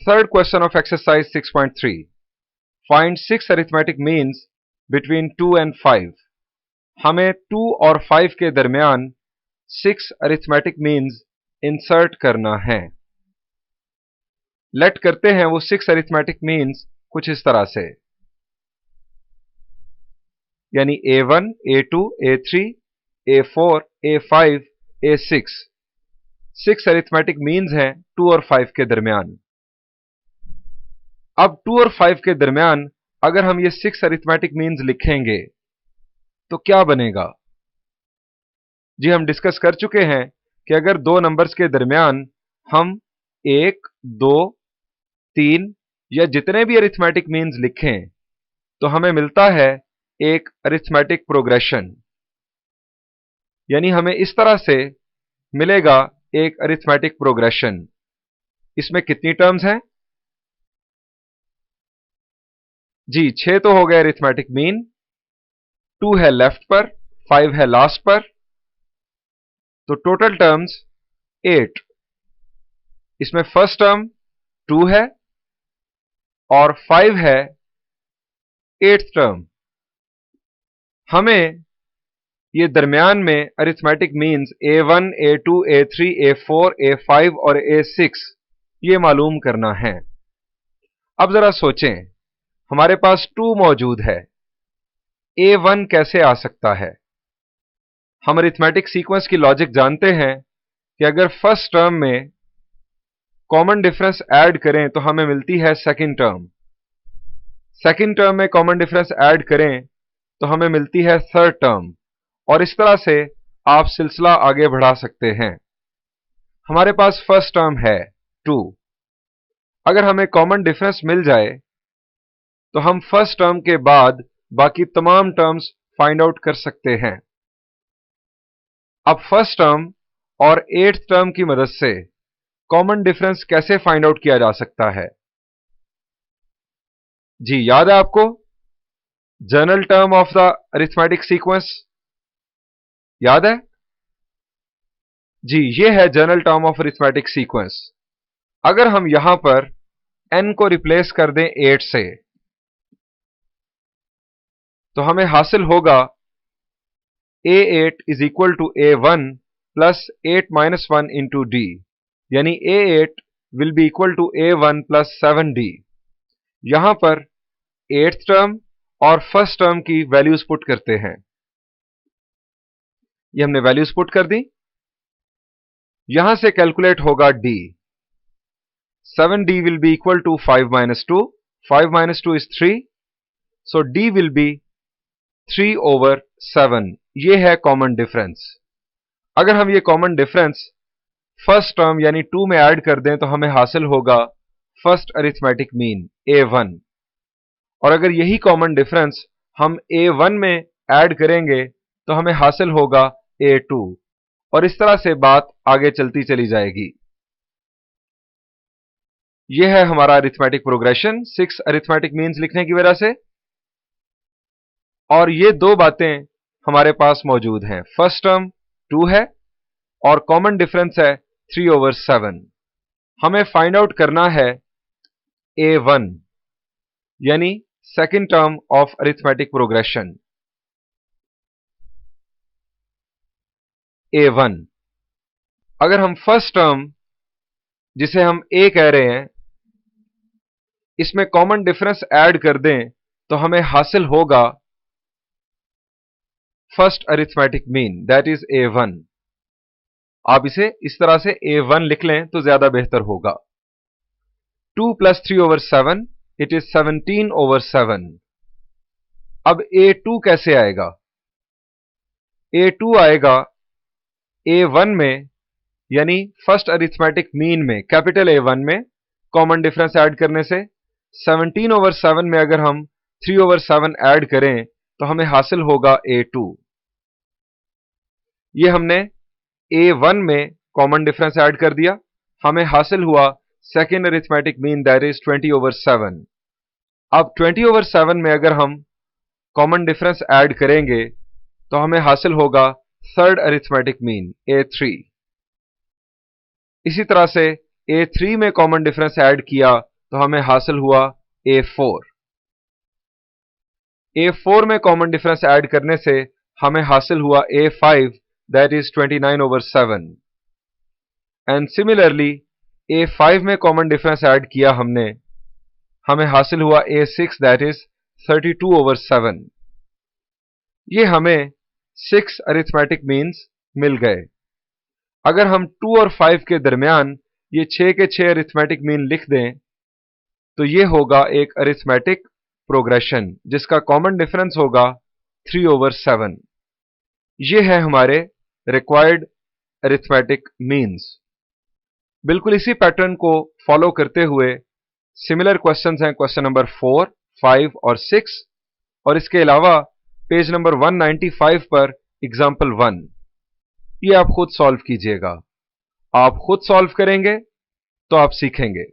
Third question of exercise 6.3. Find 6 arithmetic means between 2 and 5. हमें 2 और 5 के दरमियान 6 arithmetic means इंसर्ट करना है। लेट करते हैं वो 6 arithmetic means कुछ इस तरह से, यानी A1, A2, A3, A4, A5, A6 6 arithmetic means हैं 2 और 5 के दरमियान। अब 2 और 5 के दरमियान अगर हम ये 6 arithmetic means लिखेंगे तो क्या बनेगा? जी हम डिस्कस कर चुके हैं कि अगर दो नंबर्स के दरमियान हम 1, 2, 3 या जितने भी अरिथमेटिक मीन्स लिखें तो हमें मिलता है एक अरिथमेटिक प्रोग्रेशन, यानी हमें इस तरह से मिलेगा एक अरिथमेटिक प्रोग्रेशन। इसमें कितनी टर्म्स हैं? जी 6 तो हो गए अरिथमेटिक मीन, 2 है लेफ्ट पर, 5 है लास्ट पर, तो टोटल टर्म्स 8। इसमें फर्स्ट टर्म 2 है और 5 है 8th टर्म। हमें ये दरमियान में arithmetic means A1, A2, A3, A4, A5 और A6 ये मालूम करना है। अब जरा सोचें, हमारे पास 2 मौजूद है, A1 कैसे आ सकता है? हम अरिथमेटिक सीक्वेंस की लॉजिक जानते हैं कि अगर फर्स्ट टर्म में कॉमन डिफरेंस ऐड करें तो हमें मिलती है सेकंड टर्म, सेकंड टर्म में कॉमन डिफरेंस ऐड करें तो हमें मिलती है थर्ड टर्म, और इस तरह से आप सिलसिला आगे बढ़ा सकते हैं। हमारे पास फर्स्ट टर्म है 2, अगर हमें कॉमन डिफरेंस मिल जाए तो हम फर्स्ट टर्म के बाद बाकी तमाम टर्म्स फाइंड आउट कर सकते हैं। अब फर्स्ट टर्म और 8th टर्म की मदद से कॉमन डिफरेंस कैसे फाइंड आउट किया जा सकता है? जी याद है आपको general term of the arithmetic sequence? याद है? जी ये है general term of arithmetic sequence. अगर हम यहां पर n को रिप्लेस कर दें 8 से तो हमें हासिल होगा A8 is equal to A1 plus 8 minus 1 into D, यानी A8 will be equal to A1 plus 7D। यहां पर 8th टर्म और फर्स्ट टर्म की वैल्यूज पुट करते हैं। ये हमने वैल्यूज पुट कर दी, यहां से कैलकुलेट होगा D। 7D will be equal to 5 minus 2, 5 minus 2 is 3, so D will be 3 over 7। ये है कॉमन डिफरेंस। अगर हम ये कॉमन डिफरेंस फर्स्ट टर्म यानी 2 में ऐड कर दें तो हमें हासिल होगा फर्स्ट अरिथमेटिक मीन A1, और अगर यही कॉमन डिफरेंस हम A1 में ऐड करेंगे तो हमें हासिल होगा A2, और इस तरह से बात आगे चलती चली जाएगी। यह है हमारा अरिथमेटिक प्रोग्रेशन 6 अरिथमेटिक मीन्स लिखने की वजह से, और ये दो बातें हमारे पास मौजूद हैं। फर्स्ट टर्म 2 है और कॉमन डिफरेंस है 3 ओवर 7। हमें फाइंड आउट करना है A1, यानी second term of arithmetic progression. A1 अगर हम फर्स्ट टर्म जिसे हम A कह रहे हैं इसमें कॉमन डिफरेंस ऐड कर दें तो हमें हासिल होगा first arithmetic mean, that is A1। आप इसे इस तरह से A1 लिख लें तो ज्यादा बेहतर होगा। 2 plus 3 over 7 it is 17 over 7। अब A2 कैसे आएगा? A2 आएगा A1 में, यानी फर्स्ट अरिथमेटिक मीन में, कैपिटल A1 में कॉमन डिफरेंस ऐड करने से। 17 ओवर 7 में अगर हम 3 ओवर 7 ऐड करें तो हमें हासिल होगा A2। ये हमने A1 में कॉमन डिफरेंस ऐड कर दिया, हमें हासिल हुआ second arithmetic mean, that is 20 over 7। अब 20 ओवर 7 में अगर हम कॉमन डिफरेंस ऐड करेंगे तो हमें हासिल होगा थर्ड अरिथमेटिक मीन A3। इसी तरह से A3 में कॉमन डिफरेंस ऐड किया तो हमें हासिल हुआ A4। A4 में कॉमन डिफरेंस ऐड करने से हमें हासिल हुआ A5 that is 29/7। And similarly A5 में कॉमन डिफरेंस ऐड किया हमें हासिल हुआ A6 दैट इज 32/7। ये हमें 6 अरिथमेटिक मीन्स मिल गए। अगर हम 2 और 5 के दरमियान ये 6 के 6 अरिथमेटिक मीन लिख दें तो ये होगा एक अरिथमेटिक प्रोग्रेशन जिसका कॉमन डिफरेंस होगा 3/7। ये है हमारे रिक्वायर्ड अरिथमेटिक मीन्स। बिल्कुल इसी पैटर्न को फॉलो करते हुए सिमिलर क्वेश्चंस हैं क्वेश्चन नंबर 4, 5 और 6 और इसके अलावा पेज नंबर 195 पर एग्जाम्पल 1। ये आप खुद सॉल्व कीजिएगा। आप खुद सॉल्व करेंगे तो आप सीखेंगे।